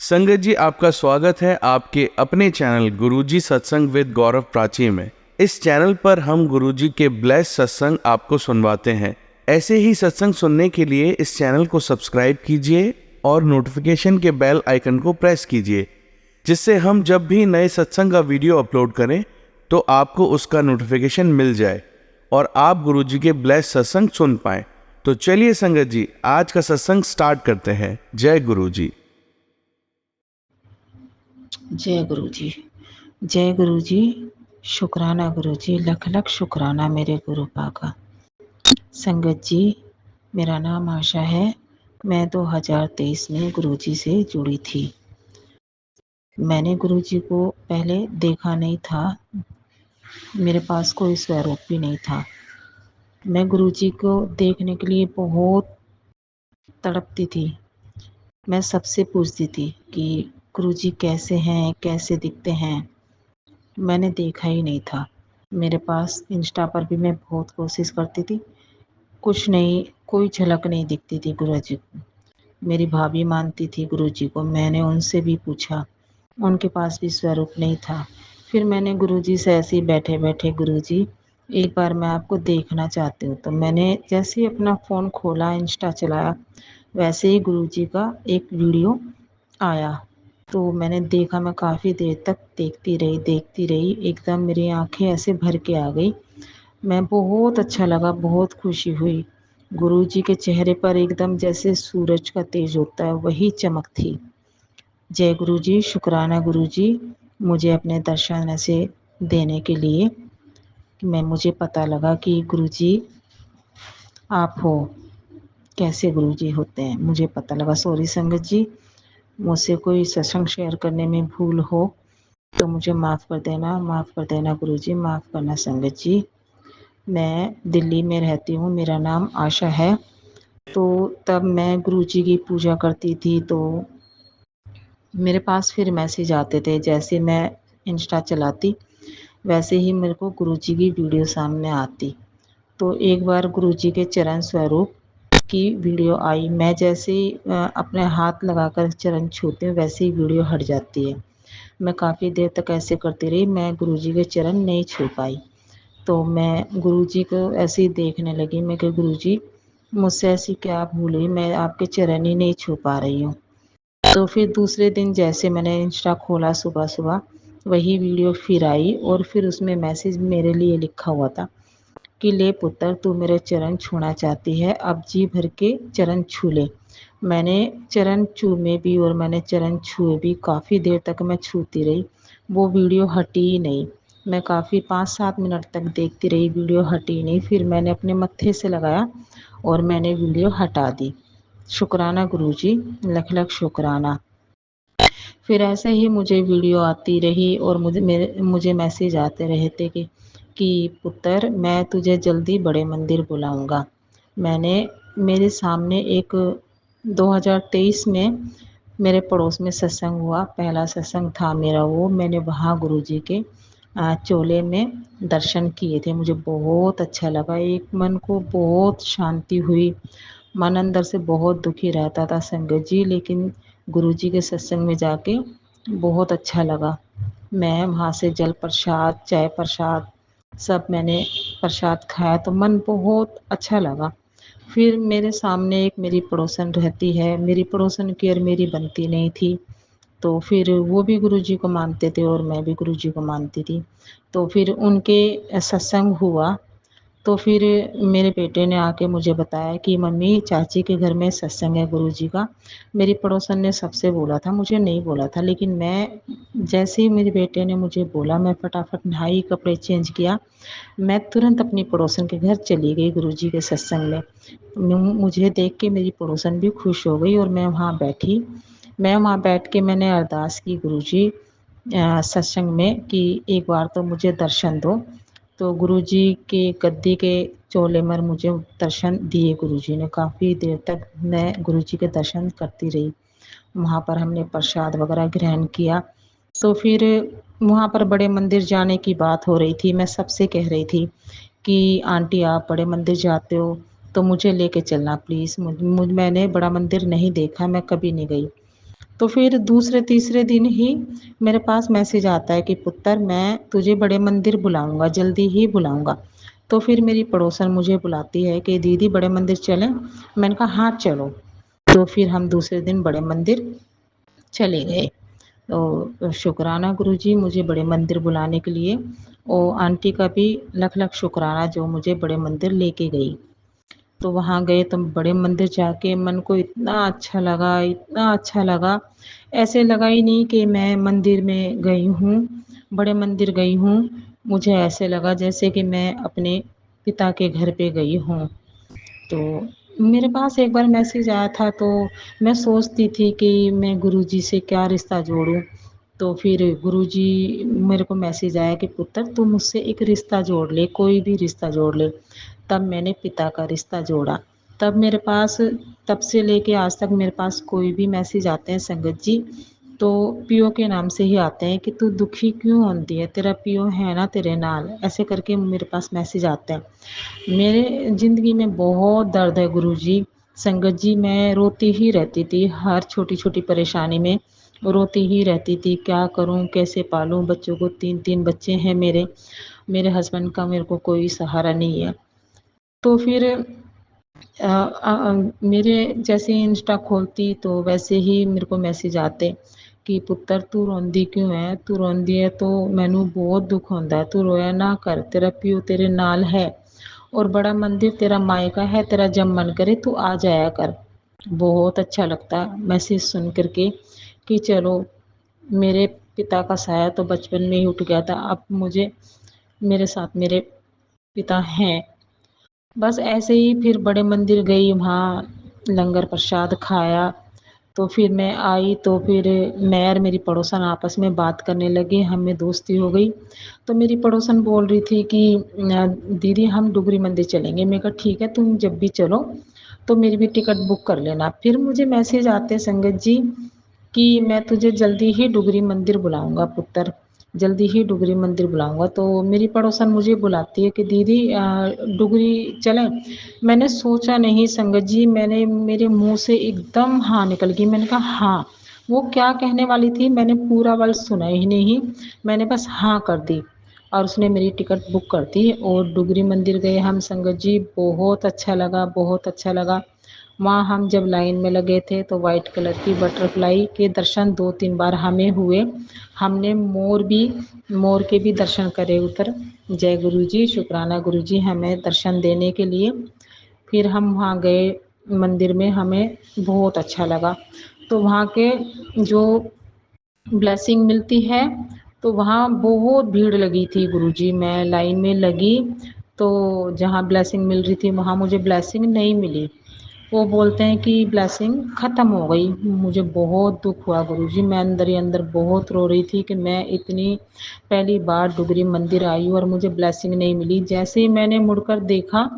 संगत जी, आपका स्वागत है आपके अपने चैनल गुरुजी सत्संग विद गौरव प्राची में। इस चैनल पर हम गुरुजी के ब्लेस सत्संग आपको सुनवाते हैं। ऐसे ही सत्संग सुनने के लिए इस चैनल को सब्सक्राइब कीजिए और नोटिफिकेशन के बेल आइकन को प्रेस कीजिए, जिससे हम जब भी नए सत्संग का वीडियो अपलोड करें तो आपको उसका नोटिफिकेशन मिल जाए और आप गुरुजी के ब्लेस सत्संग सुन पाएं। तो चलिए संगत जी, आज का सत्संग स्टार्ट करते हैं। जय गुरुजी। जय गुरु जी। जय गुरु जी। शुक्राना गुरु जी, लख लख शुक्राना मेरे गुरु पाका। संगत जी, मेरा नाम आशा है। मैं 2023 में गुरु जी से जुड़ी थी। मैंने गुरु जी को पहले देखा नहीं था, मेरे पास कोई स्वरूप भी नहीं था। मैं गुरु जी को देखने के लिए बहुत तड़पती थी। मैं सबसे पूछती थी कि गुरु जी कैसे हैं, कैसे दिखते हैं। मैंने देखा ही नहीं था। मेरे पास इंस्टा पर भी मैं बहुत कोशिश करती थी, कुछ नहीं, कोई झलक नहीं दिखती थी गुरु जी को। मेरी भाभी मानती थी गुरु जी को, मैंने उनसे भी पूछा, उनके पास भी स्वरूप नहीं था। फिर मैंने गुरु जी से ऐसे ही बैठे बैठे, गुरु जी एक बार मैं आपको देखना चाहती हूँ। तो मैंने जैसे ही अपना फ़ोन खोला, इंस्टा चलाया, वैसे ही गुरु जी का एक वीडियो आया। तो मैंने देखा, मैं काफ़ी देर तक देखती रही, एकदम मेरी आँखें ऐसे भर के आ गई। मैं बहुत अच्छा लगा, बहुत खुशी हुई। गुरुजी के चेहरे पर एकदम जैसे सूरज का तेज होता है, वही चमक थी। जय गुरुजी, शुक्राना गुरुजी, मुझे अपने दर्शन ऐसे देने के लिए। मुझे पता लगा कि गुरुजी आप हो। कैसे गुरुजी होते हैं मुझे पता लगा। सॉरी संगत जी, मुझसे कोई सत्संग शेयर करने में भूल हो तो मुझे माफ़ कर देना गुरुजी, माफ़ करना संगत जी। मैं दिल्ली में रहती हूँ, मेरा नाम आशा है। तो तब मैं गुरुजी की पूजा करती थी, तो मेरे पास फिर मैसेज आते थे। जैसे मैं इंस्टा चलाती, वैसे ही मेरे को गुरुजी की वीडियो सामने आती। तो एक बार गुरुजी के चरण स्वरूप की वीडियो आई। मैं जैसे ही अपने हाथ लगाकर चरण छूती हूँ, वैसे ही वीडियो हट जाती है। मैं काफ़ी देर तक ऐसे करती रही, मैं गुरुजी के चरण नहीं छू पाई। तो मैं गुरुजी को ऐसे ही देखने लगी। मैं कहा गुरुजी, मुझसे ऐसी क्या भूल हुई, मैं आपके चरण ही नहीं छू पा रही हूँ। तो फिर दूसरे दिन जैसे मैंने इंस्टा खोला सुबह-सुबह, वही वीडियो फिर आई और फिर उसमें मैसेज मेरे लिए लिखा हुआ था कि ले पुत्र, तू मेरे चरण छूना चाहती है, अब जी भर के चरण छू ले। मैंने चरण चूमे भी और मैंने चरण छुए भी, काफ़ी देर तक मैं छूती रही। वो वीडियो हटी ही नहीं। मैं काफ़ी 5-7 मिनट तक देखती रही, वीडियो हटी नहीं। फिर मैंने अपने मत्थे से लगाया और मैंने वीडियो हटा दी। शुक्राना गुरुजी, लख लख शुक्राना। फिर ऐसे ही मुझे वीडियो आती रही और मुझे मैसेज आते रहे थे कि पुत्र, मैं तुझे जल्दी बड़े मंदिर बुलाऊंगा। मैंने मेरे सामने एक 2023 में मेरे पड़ोस में सत्संग हुआ, पहला सत्संग था मेरा वो। मैंने वहाँ गुरुजी के चोले में दर्शन किए थे। मुझे बहुत अच्छा लगा, एक मन को बहुत शांति हुई। मन अंदर से बहुत दुखी रहता था संगत जी, लेकिन गुरुजी के सत्संग में जाके बहुत अच्छा लगा। मैं वहाँ से जल प्रसाद, चाय प्रसाद सब मैंने प्रसाद खाया, तो मन बहुत अच्छा लगा। फिर मेरे सामने एक मेरी पड़ोसन रहती है, मेरी पड़ोसन की और मेरी बनती नहीं थी। तो फिर वो भी गुरुजी को मानते थे और मैं भी गुरुजी को मानती थी। तो फिर उनके सत्संग हुआ, तो फिर मेरे बेटे ने आके मुझे बताया कि मम्मी, चाची के घर में सत्संग है गुरुजी का। मेरी पड़ोसन ने सबसे बोला था, मुझे नहीं बोला था, लेकिन मैं जैसे ही मेरे बेटे ने मुझे बोला, मैं फटाफट नहाई, कपड़े चेंज किया, मैं तुरंत अपनी पड़ोसन के घर चली गई गुरुजी के सत्संग में। मुझे देख के मेरी पड़ोसन भी खुश हो गई और मैं वहाँ बैठी। मैं वहाँ बैठ के मैंने अरदास की गुरुजी सत्संग में कि एक बार तो मुझे दर्शन दो। तो गुरुजी के गद्दी के चोले में मुझे दर्शन दिए गुरुजी ने। काफ़ी देर तक मैं गुरुजी के दर्शन करती रही। वहाँ पर हमने प्रसाद वगैरह ग्रहण किया। तो फिर वहाँ पर बड़े मंदिर जाने की बात हो रही थी। मैं सबसे कह रही थी कि आंटी, आप बड़े मंदिर जाते हो तो मुझे लेके चलना प्लीज़। मैंने बड़ा मंदिर नहीं देखा, मैं कभी नहीं गई। तो फिर दूसरे तीसरे दिन ही मेरे पास मैसेज आता है कि पुत्र मैं तुझे बड़े मंदिर बुलाऊँगा, जल्दी ही बुलाऊँगा। तो फिर मेरी पड़ोसन मुझे बुलाती है कि दीदी बड़े मंदिर चलें? मैंने कहा हाँ, चलो। तो फिर हम दूसरे दिन बड़े मंदिर चले गए। तो शुक्राना गुरुजी मुझे बड़े मंदिर बुलाने के लिए और आंटी का भी लख-लख शुक्राना जो मुझे बड़े मंदिर लेके गई। तो वहाँ गए तो बड़े मंदिर जाके मन को इतना अच्छा लगा, इतना अच्छा लगा, ऐसे लगा ही नहीं कि मैं मंदिर में गई हूँ, बड़े मंदिर गई हूँ। मुझे ऐसे लगा जैसे कि मैं अपने पिता के घर पे गई हूँ। तो मेरे पास एक बार मैसेज आया था तो मैं सोचती थी कि मैं गुरुजी से क्या रिश्ता जोड़ूँ। तो फिर गुरुजी मेरे को मैसेज आया कि पुत्र तू मुझसे एक रिश्ता जोड़ ले, कोई भी रिश्ता जोड़ ले। तब मैंने पिता का रिश्ता जोड़ा। तब मेरे पास तब से लेके आज तक मेरे पास कोई भी मैसेज आते हैं संगत जी, तो पियो के नाम से ही आते हैं कि तू दुखी क्यों होंदी है? तेरा पियो है ना तेरे नाल। ऐसे करके मेरे पास मैसेज आते हैं। मेरे ज़िंदगी में बहुत दर्द है गुरुजी। संगत जी मैं रोती ही रहती थी, हर छोटी-छोटी परेशानी में रोती ही रहती थी। क्या करूँ, कैसे पालूँ बच्चों को? 3-3 बच्चे हैं मेरे। मेरे हस्बैंड का मेरे को कोई सहारा नहीं है। तो फिर मेरे जैसे ही इंस्टा खोलती तो वैसे ही मेरे को मैसेज आते कि पुत्तर तू रोंदी क्यों है? तू रोंदी है तो मैनू बहुत दुख होंदा है, तू रोया ना कर, तेरा पियो तेरे नाल है और बड़ा मंदिर तेरा मायका है, तेरा जब मन करे तू आ जाया कर। बहुत अच्छा लगता मैसेज सुन कर के कि चलो मेरे पिता का साया तो बचपन में ही उठ गया था, अब मुझे मेरे साथ मेरे पिता हैं। बस ऐसे ही फिर बड़े मंदिर गई, वहाँ लंगर प्रसाद खाया, तो फिर मैं आई तो फिर मैं और मेरी पड़ोसन आपस में बात करने लगे, हमें दोस्ती हो गई। तो मेरी पड़ोसन बोल रही थी कि दीदी हम डुगरी मंदिर चलेंगे। मैंने कहा ठीक है तुम जब भी चलो, तो मेरी भी टिकट बुक कर लेना। फिर मुझे मैसेज आते संगत जी कि मैं तुझे जल्दी ही डुगरी मंदिर बुलाऊँगा पुत्र, जल्दी ही डुगरी मंदिर बुलाऊँगा। तो मेरी पड़ोसन मुझे बुलाती है कि दीदी डुगरी चलें? मैंने सोचा नहीं संगत जी, मैंने मेरे मुँह से एकदम हाँ निकल गई। मैंने कहा हाँ, वो क्या कहने वाली थी मैंने पूरा वर्ड सुना ही नहीं, मैंने बस हाँ कर दी और उसने मेरी टिकट बुक कर दी और डुगरी मंदिर गए हम संगत जी, बहुत अच्छा लगा, बहुत अच्छा लगा। वहाँ हम जब लाइन में लगे थे तो वाइट कलर की बटरफ्लाई के दर्शन 2-3 बार हमें हुए। हमने मोर के भी दर्शन करे उधर। जय गुरुजी, शुक्राना गुरुजी हमें दर्शन देने के लिए। फिर हम वहाँ गए मंदिर में, हमें बहुत अच्छा लगा। तो वहाँ के जो ब्लेसिंग मिलती है तो वहाँ बहुत भीड़ लगी थी गुरुजी। मैं लाइन में लगी तो जहाँ ब्लेसिंग मिल रही थी वहाँ मुझे ब्लेसिंग नहीं मिली। वो बोलते हैं कि ब्लेसिंग ख़त्म हो गई। मुझे बहुत दुख हुआ गुरुजी, मैं अंदर ही अंदर बहुत रो रही थी कि मैं इतनी पहली बार डुगरी मंदिर आई हूँ और मुझे ब्लेसिंग नहीं मिली। जैसे ही मैंने मुड़कर देखा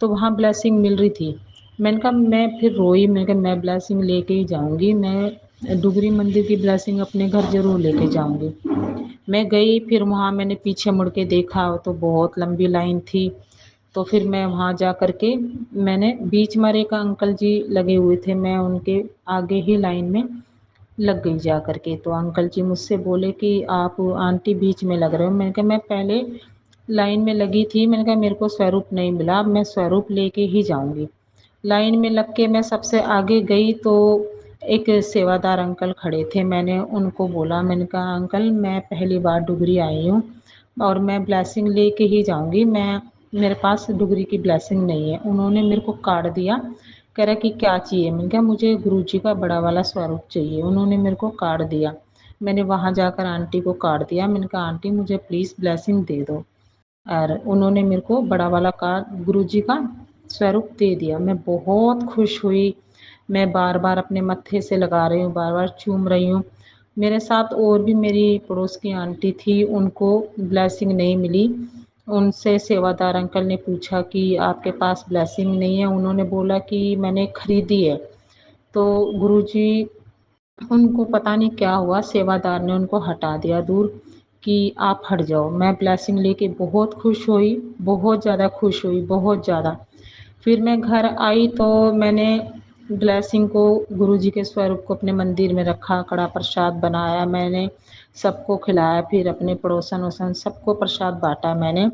तो वहाँ ब्लेसिंग मिल रही थी। मैंने कहा मैं फिर रोई, मैंने कहा मैं ब्लेसिंग लेके ही जाऊँगी, मैं डुगरी मंदिर की ब्लेसिंग अपने घर ज़रूर लेके जाऊँगी। मैं गई, फिर वहाँ मैंने पीछे मुड़ के देखा तो बहुत लंबी लाइन थी। तो फिर मैं वहाँ जा कर के मैंने बीच में एक अंकल जी लगे हुए थे, मैं उनके आगे ही लाइन में लग गई जा कर के। तो अंकल जी मुझसे बोले कि आप आंटी बीच में लग रहे हो। मैंने कहा मैं पहले लाइन में लगी थी, मैंने कहा मेरे को स्वरूप नहीं मिला, अब मैं स्वरूप लेके ही जाऊँगी। लाइन में लग के मैं सबसे आगे गई तो एक सेवादार अंकल खड़े थे। मैंने उनको बोला, मैंने कहा अंकल मैं पहली बार डुगरी आई हूँ और मैं ब्लेसिंग लेके ही जाऊँगी, मैं मेरे पास डुगरी की ब्लेसिंग नहीं है। उन्होंने मेरे को कार्ड दिया, कह रहा कि क्या चाहिए? मैंने कहा मुझे गुरुजी का बड़ा वाला स्वरूप चाहिए। उन्होंने मेरे को कार्ड दिया। मैंने वहाँ जाकर आंटी को कार्ड दिया, मैंने कहा आंटी मुझे प्लीज़ ब्लेसिंग दे दो। और उन्होंने मेरे को बड़ा वाला कार्ड गुरुजी का स्वरूप दे दिया। मैं बहुत खुश हुई। मैं बार-बार अपने मत्थे से लगा रही हूँ, बार-बार चूम रही हूँ। मेरे साथ और भी मेरी पड़ोस की आंटी थी, उनको ब्लेसिंग नहीं मिली। उनसे सेवादार अंकल ने पूछा कि आपके पास ब्लेसिंग नहीं है? उन्होंने बोला कि मैंने खरीदी है। तो गुरुजी उनको पता नहीं क्या हुआ, सेवादार ने उनको हटा दिया दूर कि आप हट जाओ। मैं ब्लेसिंग लेके बहुत खुश हुई, बहुत ज़्यादा खुश हुई, बहुत ज़्यादा। फिर मैं घर आई तो मैंने ब्लेसिंग को, गुरुजी के स्वरूप को अपने मंदिर में रखा, कड़ा प्रसाद बनाया मैंने, सबको खिलाया, फिर अपने पड़ोसन वोसन सबको प्रसाद बाँटा मैंने।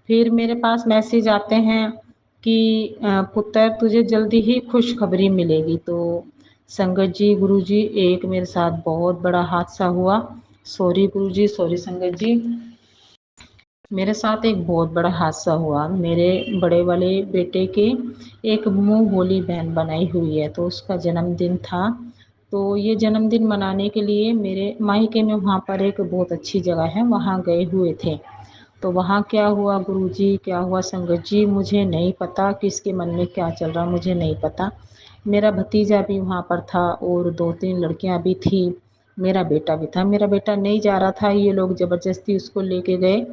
फिर मेरे पास मैसेज आते हैं कि पुत्र तुझे जल्दी ही खुशखबरी मिलेगी। तो संगत जी, गुरुजी, एक मेरे साथ बहुत बड़ा हादसा हुआ। सॉरी गुरुजी, सॉरी संगत जी। मेरे साथ एक बहुत बड़ा हादसा हुआ। मेरे बड़े वाले बेटे के एक मुँह बोली बहन बनाई हुई है, तो उसका जन्मदिन था। तो ये जन्मदिन मनाने के लिए मेरे मायके में वहाँ पर एक बहुत अच्छी जगह है, वहाँ गए हुए थे। तो वहाँ क्या हुआ गुरुजी, क्या हुआ संगत जी, मुझे नहीं पता किसके मन में क्या चल रहा, मुझे नहीं पता। मेरा भतीजा भी वहाँ पर था और 2-3 लड़कियाँ भी थी, मेरा बेटा भी था। मेरा बेटा नहीं जा रहा था, ये लोग ज़बरदस्ती उसको लेके गए,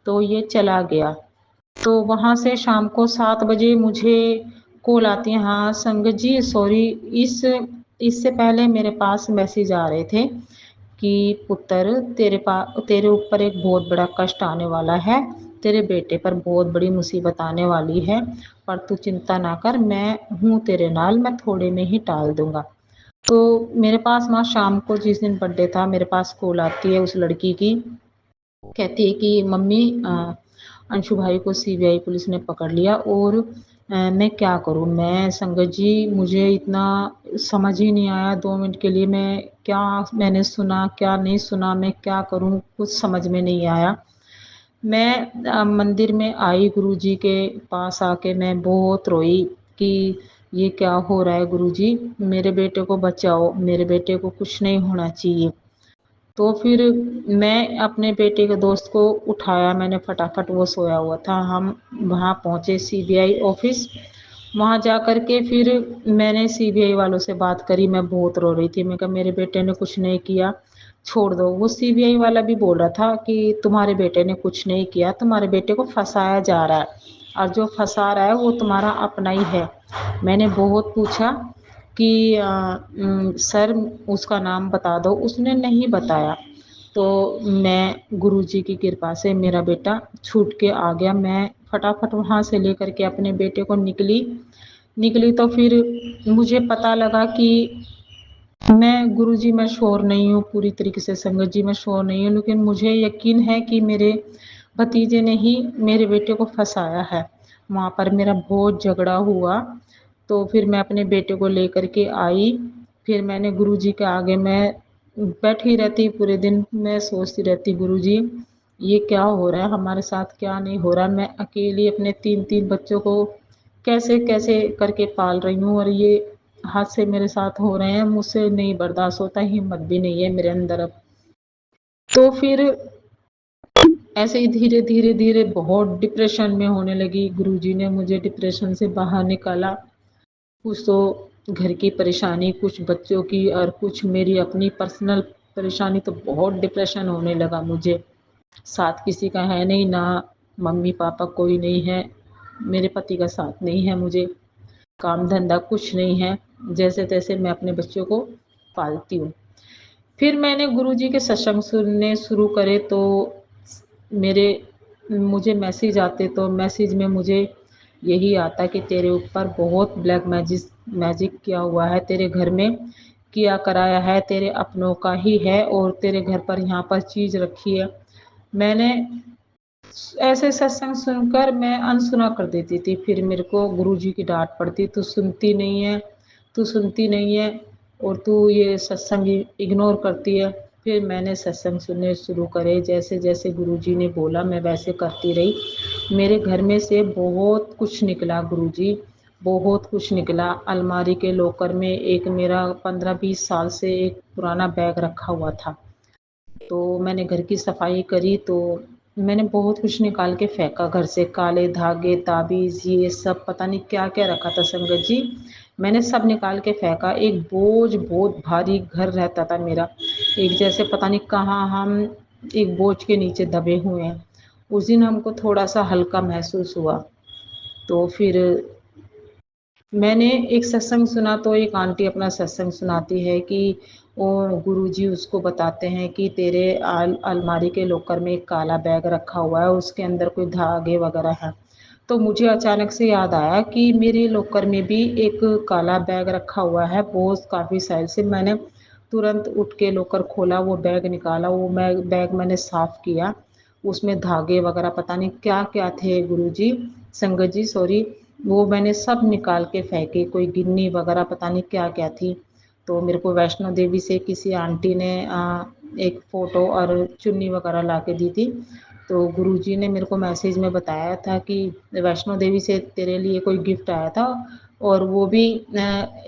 तो ये चला गया। तो वहाँ से शाम को 7 बजे मुझे कॉल आती है, हाँ संगत जी सॉरी, इस इससे पहले मेरे पास मैसेज आ रहे थे कि पुत्र तेरे ऊपर एक बहुत बड़ा कष्ट आने वाला है, तेरे बेटे पर बहुत बड़ी मुसीबत आने वाली है, पर तू चिंता ना कर, मैं हूँ तेरे नाल, मैं थोड़े में ही टाल दूँगा। तो मेरे पास वहाँ शाम को जिस दिन बर्थडे था, मेरे पास कॉल आती है उस लड़की की, कहती है कि मम्मी अंशु भाई को सीबीआई पुलिस ने पकड़ लिया और मैं क्या करूँ? मैं संगत जी, मुझे इतना समझ ही नहीं आया 2 मिनट के लिए, मैं क्या मैंने सुना, क्या नहीं सुना, मैं क्या करूँ? कुछ समझ में नहीं आया। मैं मंदिर में आई गुरुजी के पास आके मैं बहुत रोई कि ये क्या हो रहा है गुरुजी? मेरे बेटे को बचाओ, मेरे बेटे को कुछ नहीं होना चाहिए। तो फिर मैं अपने बेटे के दोस्त को उठाया मैंने फटाफट, वो सोया हुआ था। हम वहाँ पहुँचे सीबीआई ऑफ़िस, वहाँ जा कर के फिर मैंने सीबीआई वालों से बात करी, मैं बहुत रो रही थी। मैं कहा मेरे बेटे ने कुछ नहीं किया, छोड़ दो। वो सीबीआई वाला भी बोल रहा था कि तुम्हारे बेटे ने कुछ नहीं किया, तुम्हारे बेटे को फँसाया जा रहा है और जो फँसा रहा है वो तुम्हारा अपना ही है। मैंने बहुत पूछा कि सर उसका नाम बता दो, उसने नहीं बताया। तो मैं गुरुजी की कृपा से मेरा बेटा छूट के आ गया। मैं फटाफट वहाँ से लेकर के अपने बेटे को निकली तो फिर मुझे पता लगा कि मैं गुरुजी मैं श्योर नहीं हूँ पूरी तरीके से संगत जी, मैं श्योर नहीं हूँ, लेकिन मुझे यकीन है कि मेरे भतीजे ने ही मेरे बेटे को फँसाया है। वहाँ पर मेरा बहुत झगड़ा हुआ, तो फिर मैं अपने बेटे को लेकर के आई। फिर मैंने गुरुजी के आगे मैं बैठी रहती पूरे दिन, मैं सोचती रहती गुरुजी ये क्या हो रहा है हमारे साथ, क्या नहीं हो रहा। मैं अकेली अपने 3-3 बच्चों को कैसे-कैसे करके पाल रही हूँ और ये हादसे मेरे साथ हो रहे हैं, मुझसे नहीं बर्दाश्त होता, हिम्मत भी नहीं है मेरे अंदर अब। तो फिर ऐसे ही धीरे-धीरे बहुत डिप्रेशन में होने लगी। गुरुजी ने मुझे डिप्रेशन से बाहर निकाला। कुछ तो घर की परेशानी, कुछ बच्चों की और कुछ मेरी अपनी पर्सनल परेशानी, तो बहुत डिप्रेशन होने लगा मुझे। साथ किसी का है नहीं, ना मम्मी-पापा कोई नहीं है, मेरे पति का साथ नहीं है मुझे, काम-धंधा कुछ नहीं है, जैसे-तैसे मैं अपने बच्चों को पालती हूँ। फिर मैंने गुरुजी के सत्संग सुनने शुरू करे तो मेरे मुझे मैसेज आते, तो मैसेज में मुझे यही आता कि तेरे ऊपर बहुत ब्लैक मैजिक किया हुआ है, तेरे घर में किया कराया है, तेरे अपनों का ही है और तेरे घर पर यहाँ पर चीज़ रखी है। मैंने ऐसे सत्संग सुनकर मैं अनसुना कर देती थी। फिर मेरे को गुरुजी की डाँट पड़ती, तू सुनती नहीं है, तू सुनती नहीं है और तू ये सत्संग इग्नोर करती है। फिर मैंने सत्संग सुनने शुरू करे, जैसे-जैसे गुरुजी ने बोला मैं वैसे करती रही। मेरे घर में से बहुत कुछ निकला गुरुजी, बहुत कुछ निकला। अलमारी के लॉकर में एक मेरा 15-20 साल से एक पुराना बैग रखा हुआ था। तो मैंने घर की सफाई करी तो मैंने बहुत कुछ निकाल के फेंका घर से, काले धागे, ताबीज़, ये सब पता नहीं क्या-क्या रखा था संगत जी। मैंने सब निकाल के फेंका। एक बोझ बहुत भारी घर रहता था मेरा। एक जैसे पता नहीं कहाँ हम एक बोझ के नीचे दबे हुए हैं। उस दिन हमको थोड़ा-सा हल्का महसूस हुआ। तो फिर मैंने एक सत्संग सुना, तो एक आंटी अपना सत्संग सुनाती है कि वो गुरुजी उसको बताते हैं कि तेरे अलमारी के लॉकर में एक काला बैग रखा हुआ है, उसके अंदर कोई धागे वगैरह हैं। तो मुझे अचानक से याद आया कि मेरे लॉकर में भी एक काला बैग रखा हुआ है, बहुत काफ़ी साल से। मैंने तुरंत उठ के लॉकर खोला, वो बैग निकाला, वो बैग मैंने साफ़ किया। उसमें धागे वग़ैरह पता नहीं क्या-क्या थे गुरुजी, संगत जी सॉरी, वो मैंने सब निकाल के फेंके, कोई गिन्नी वग़ैरह पता नहीं क्या-क्या थी। तो मेरे को वैष्णो देवी से किसी आंटी ने एक फ़ोटो और चुन्नी वग़ैरह ला के दी थी। तो गुरुजी ने मेरे को मैसेज में बताया था कि वैष्णो देवी से तेरे लिए कोई गिफ्ट आया था और वो भी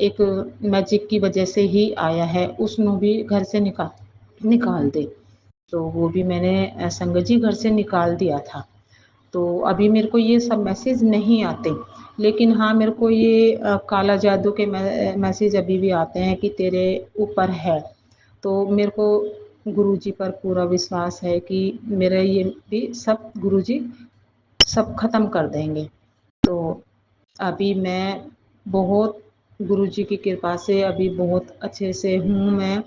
एक मैजिक की वजह से ही आया है, उसਨੂੰ भी घर से निकाल दे। तो वो भी मैंने संगत जी घर से निकाल दिया था। तो अभी मेरे को ये सब मैसेज नहीं आते, लेकिन हाँ मेरे को ये काला जादू के मैसेज अभी भी आते हैं कि तेरे ऊपर है। तो मेरे को गुरुजी पर पूरा विश्वास है कि मेरा ये भी सब गुरुजी सब ख़त्म कर देंगे। तो अभी मैं बहुत गुरुजी की कृपा से अभी बहुत अच्छे से हूँ मैं।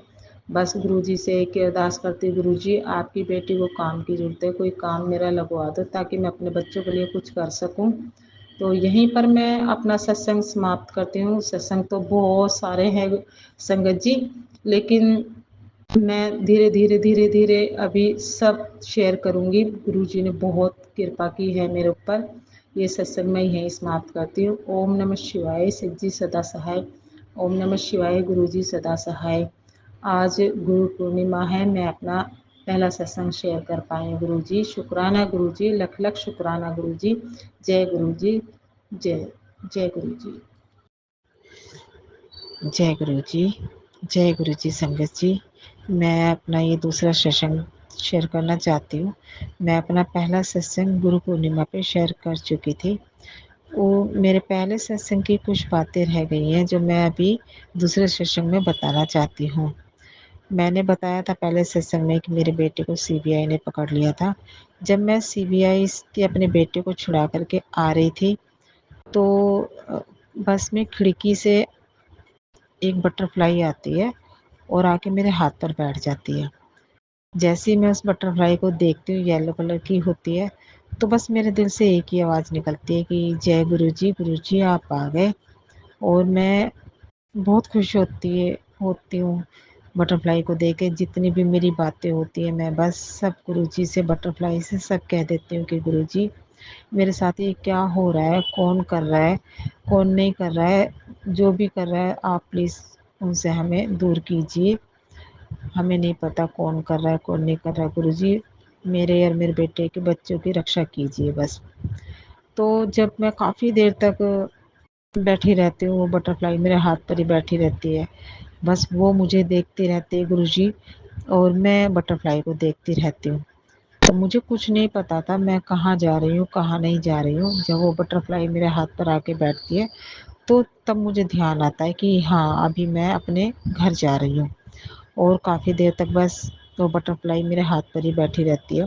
बस गुरुजी से एक ही अरदास करती हूँ, गुरुजी आपकी बेटी को काम की ज़रूरत है, कोई काम मेरा लगवा दो ताकि मैं अपने बच्चों के लिए कुछ कर सकूँ। तो यहीं पर मैं अपना सत्संग समाप्त करती हूँ। सत्संग तो बहुत सारे हैं संगत जी, लेकिन मैं धीरे-धीरे अभी सब शेयर करूँगी। गुरुजी ने बहुत कृपा की है मेरे ऊपर। ये सत्संग मैं यहीं समाप्त करती हूँ। ओम नमः शिवाय, शिव जी सदा सहाय। ओम नमः शिवाय, गुरुजी सदा सहाय। आज गुरु पूर्णिमा है, मैं अपना पहला सत्संग शेयर कर पाई हूँ गुरुजी। शुक्राना गुरुजी, लख-लख शुक्राना गुरुजी। जय गुरुजी, जय, जय गुरुजी। जय गुरु जी, जय गुरु जी संगत जी। मैं अपना ये दूसरा सत्संग शेयर करना चाहती हूँ। मैं अपना पहला सत्संग गुरु पूर्णिमा पे शेयर कर चुकी थी। वो मेरे पहले सत्संग की कुछ बातें रह गई हैं जो मैं अभी दूसरे सत्संग में बताना चाहती हूँ। मैंने बताया था पहले सत्संग में कि मेरे बेटे को सीबीआई ने पकड़ लिया था। जब मैं सीबीआई के अपने बेटे को छुड़ा कर के आ रही थी, तो बस में खिड़की से एक बटरफ्लाई आती है और आके मेरे हाथ पर बैठ जाती है। जैसे ही मैं उस बटरफ्लाई को देखती हूँ, येलो कलर की होती है, तो बस मेरे दिल से एक ही आवाज़ निकलती है कि जय गुरुजी आप आ गए। और मैं बहुत खुश होती हूँ बटरफ्लाई को देख के। जितनी भी मेरी बातें होती हैं मैं बस सब गुरुजी से, बटरफ्लाई से सब कह देती हूँ कि गुरुजी मेरे साथ ये क्या हो रहा है, कौन कर रहा है, कौन नहीं कर रहा है, जो भी कर रहा है आप प्लीज़ उनसे हमें दूर कीजिए। हमें नहीं पता कौन कर रहा है, कौन नहीं कर रहा है। गुरुजी मेरे और मेरे बेटे के बच्चों की रक्षा कीजिए बस। तो जब मैं काफ़ी देर तक बैठी रहती हूँ, वो बटरफ्लाई मेरे हाथ पर ही बैठी रहती है। बस वो मुझे देखती रहती है गुरुजी, और मैं बटरफ्लाई को देखती रहती हूँ। तो मुझे कुछ नहीं पता था मैं कहाँ जा रही हूँ, कहाँ नहीं जा रही हूँ। जब वो बटरफ्लाई मेरे हाथ पर आके बैठती है, तो तब मुझे ध्यान आता है कि हाँ, अभी मैं अपने घर जा रही हूँ। और काफ़ी देर तक बस वो बटरफ्लाई मेरे हाथ पर ही बैठी रहती है।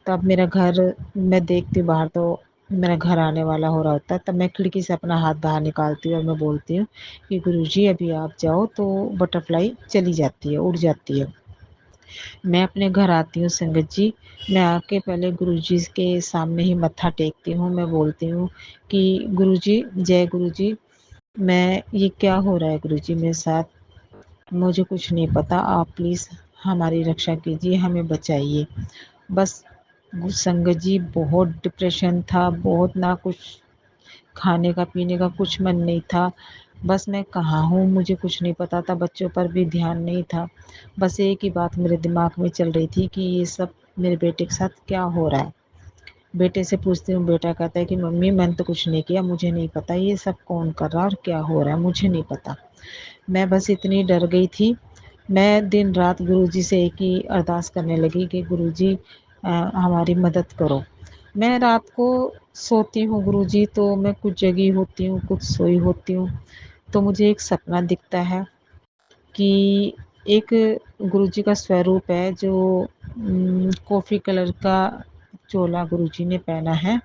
तब मेरा घर, मैं देखती हूँ बाहर तो मेरा घर आने वाला हो रहा होता है। तब मैं खिड़की से अपना हाथ बाहर निकालती हूँ और मैं बोलती हूँ कि गुरुजी अभी आप जाओ, तो बटरफ्लाई चली जाती है, उड़ जाती है। मैं अपने घर आती हूँ संगत जी। मैं आके पहले गुरुजी के सामने ही मत्था टेकती हूँ। मैं बोलती हूँ कि गुरुजी, जय गुरुजी, मैं ये क्या हो रहा है गुरुजी मेरे साथ? मुझे कुछ नहीं पता, आप प्लीज़ हमारी रक्षा कीजिए, हमें बचाइए। बस संगत जी बहुत डिप्रेशन था, बहुत ना कुछ खाने का पीने का कुछ मन नहीं था। बस मैं कहाँ हूँ मुझे कुछ नहीं पता था, बच्चों पर भी ध्यान नहीं था। बस एक ही बात मेरे दिमाग में चल रही थी कि ये सब मेरे बेटे के साथ क्या हो रहा है। बेटे से पूछती हूँ, बेटा कहता है कि मम्मी मैंने तो कुछ नहीं किया, मुझे नहीं पता ये सब कौन कर रहा है और क्या हो रहा है, मुझे नहीं पता। मैं बस इतनी डर गई थी। मैं दिन रात गुरुजी से एक ही अरदास करने लगी कि गुरुजी हमारी मदद करो। मैं रात को सोती हूँ गुरुजी, तो मैं कुछ जगी होती हूँ, कुछ सोई होती हूँ। तो मुझे एक सपना दिखता है कि एक गुरुजी का स्वरूप है जो कॉफ़ी कलर का चोला गुरुजी ने पहना है,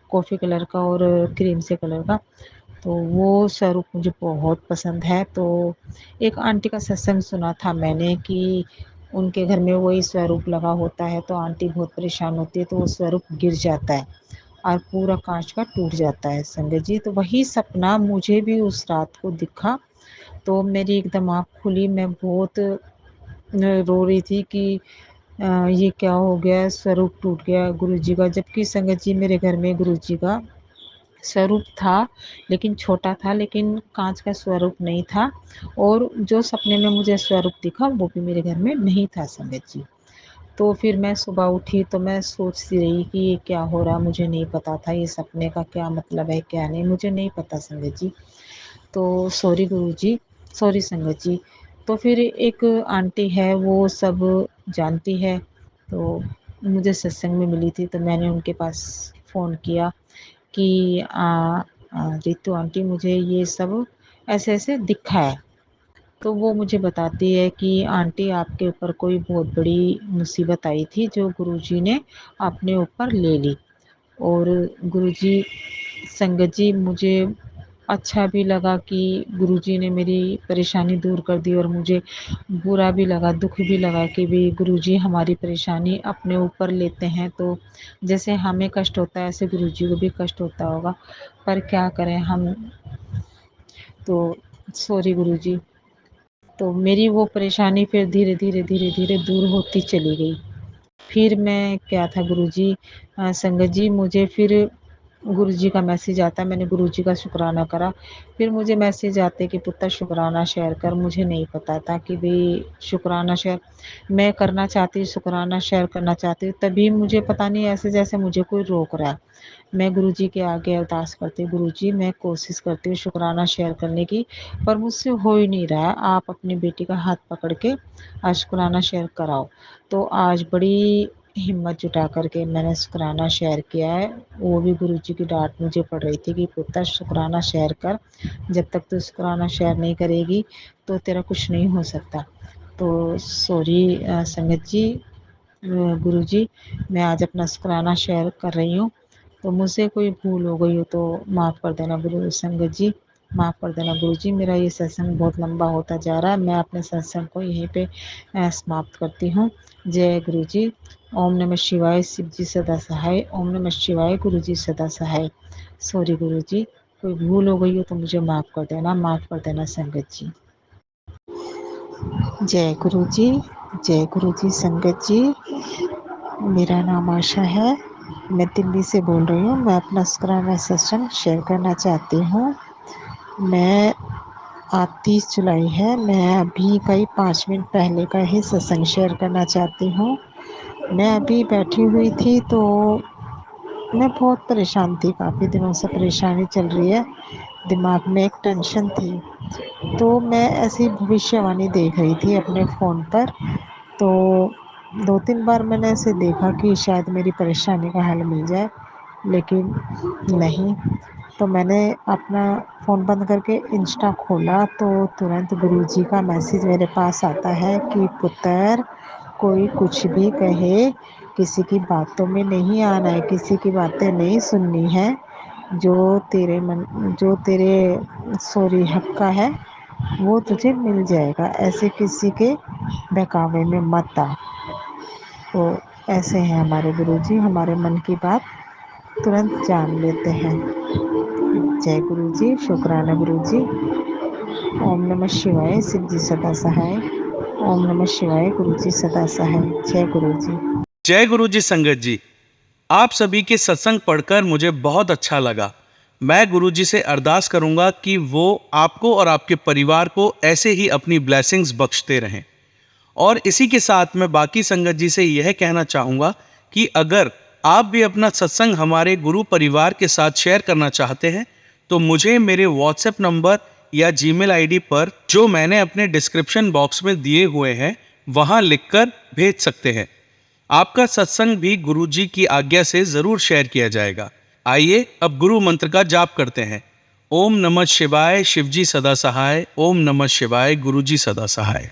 कॉफ़ी कलर का और क्रीम से कलर का। तो वो स्वरूप मुझे बहुत पसंद है। तो एक आंटी का सत्संग सुना था मैंने कि उनके घर में वही स्वरूप लगा होता है, तो आंटी बहुत परेशान होती है तो वो स्वरूप गिर जाता है। और पूरा कांच का टूट जाता है संगत जी। तो वही सपना मुझे भी उस रात को दिखा। तो मेरी एकदम आँख खुली, मैं बहुत रो रही थी कि ये क्या हो गया, स्वरूप टूट गया गुरुजी का। जबकि संगत जी मेरे घर में गुरुजी का स्वरूप था, लेकिन छोटा था, लेकिन काँच का स्वरूप नहीं था। और जो सपने में मुझे स्वरूप दिखा वो भी मेरे घर में नहीं था संगत जी। तो फिर मैं सुबह उठी तो मैं सोचती रही कि ये क्या हो रहा, मुझे नहीं पता था ये सपने का क्या मतलब है, क्या नहीं, मुझे नहीं पता संगत जी। तो सॉरी गुरुजी, सॉरी संगत जी। तो फिर एक आंटी है, वो सब जानती है, तो मुझे सत्संग में मिली थी, तो मैंने उनके पास फ़ोन किया कि रितु आंटी, मुझे ये सब ऐसे-ऐसे दिखा है। तो वो मुझे बताती है कि आंटी, आपके ऊपर कोई बहुत बड़ी मुसीबत आई थी जो गुरुजी ने अपने ऊपर ले ली। और गुरुजी, संगत जी, मुझे अच्छा भी लगा कि गुरुजी ने मेरी परेशानी दूर कर दी, और मुझे बुरा भी लगा, दुःख भी लगा कि भी गुरुजी हमारी परेशानी अपने ऊपर लेते हैं। तो जैसे हमें कष्ट होता है ऐसे गुरुजी को भी कष्ट होता होगा, पर क्या करें हम। तो सॉरी गुरुजी। तो मेरी वो परेशानी फिर धीरे-धीरे दूर होती चली गई। फिर मैं क्या था गुरुजी, संगत जी, मुझे फिर गुरुजी का मैसेज आता, मैंने गुरुजी का शुक्राना करा। फिर मुझे मैसेज आते कि पुत्र शुक्राना शेयर कर। मुझे नहीं पता था कि भई शुक्राना शेयर मैं करना चाहती हूँ, शुक्राना शेयर करना चाहती हूँ, तभी मुझे पता नहीं ऐसे जैसे मुझे कोई रोक रहा है। मैं गुरुजी के आगे अरदास करती हूँ, गुरुजी मैं कोशिश करती हूँ शुक्राना शेयर करने की, पर मुझसे हो ही नहीं रहा है। आप अपनी बेटी का हाथ पकड़ के शुक्राना शेयर कराओ। तो आज बड़ी हिम्मत जुटा कर के मैंने शुक्राना शेयर किया है। वो भी गुरुजी की डाँट मुझे पड़ रही थी कि पुत्र शुक्राना शेयर कर, जब तक तू शुक्राना शेयर नहीं करेगी तो तेरा कुछ नहीं हो सकता। तो सॉरी संगत जी, गुरुजी, मैं आज अपना शुक्राना शेयर कर रही हूँ। तो मुझसे कोई भूल हो गई हो तो माफ़ कर देना गुरु संगत जी, माफ़ कर देना गुरुजी। मेरा ये सत्संग बहुत लंबा होता जा रहा है, मैं अपने सत्संग को यहीं पे समाप्त करती हूँ। जय गुरुजी। ओम नमः शिवाय, शिव जी सदा सहाय। ओम नमः शिवाय, गुरुजी सदा सहाय। सॉरी गुरुजी, कोई भूल हो गई हो तो मुझे माफ़ कर देना, माफ़ कर देना संगत जी। जय गुरुजी, जय गुरुजी संगत जी। मेरा नाम आशा है, मैं दिल्ली से बोल रही हूँ। मैं अपना शुक्राना सत्संग शेयर करना चाहती हूँ। मैं आज 30 जुलाई है, मैं अभी कई 5 मिनट पहले का ही सत्संग शेयर करना चाहती हूँ। मैं अभी बैठी हुई थी तो मैं बहुत परेशान थी, काफ़ी दिनों से परेशानी चल रही है, दिमाग में एक टेंशन थी। तो मैं ऐसी भविष्यवाणी देख रही थी अपने फ़ोन पर। तो 2-3 बार मैंने ऐसे देखा कि शायद मेरी परेशानी का हल मिल जाए, लेकिन नहीं। तो मैंने अपना फ़ोन बंद करके इंस्टा खोला तो तुरंत गुरुजी का मैसेज मेरे पास आता है कि पुत्र, कोई कुछ भी कहे, किसी की बातों में नहीं आना है, किसी की बातें नहीं सुननी है। जो तेरे सॉरी हक का है वो तुझे मिल जाएगा, ऐसे किसी के बहकावे में मत आ। तो ऐसे हैं हमारे गुरुजी, हमारे मन की बात तुरंत जान लेते हैं। जय गुरुजी, शुक्राना गुरुजी। ओम नमः शिवाय, शिव जी सदा सहाय। ओम नमः शिवाय, गुरुजी सदा सहाय। जय गुरुजी। जय गुरु जी संगत जी। आप सभी के सत्संग पढ़कर मुझे बहुत अच्छा लगा। मैं गुरु जी से अरदास करूंगा कि वो आपको और आपके परिवार को ऐसे ही अपनी ब्लेसिंग्स बख्शते रहें। और इसी के साथ मैं बाकी संगत जी से यह कहना चाहूँगा कि अगर आप भी अपना सत्संग हमारे गुरु परिवार के साथ शेयर करना चाहते हैं तो मुझे मेरे व्हाट्सएप नंबर या जीमेल आईडी पर, जो मैंने अपने डिस्क्रिप्शन बॉक्स में दिए हुए हैं, वहाँ लिखकर भेज सकते हैं। आपका सत्संग भी गुरु जी की आज्ञा से ज़रूर शेयर किया जाएगा। आइए अब गुरु मंत्र का जाप करते हैं। ओम नमः शिवाय, शिवजी सदा सहाय। ओम नमः शिवाय, गुरु जी सदा सहाय।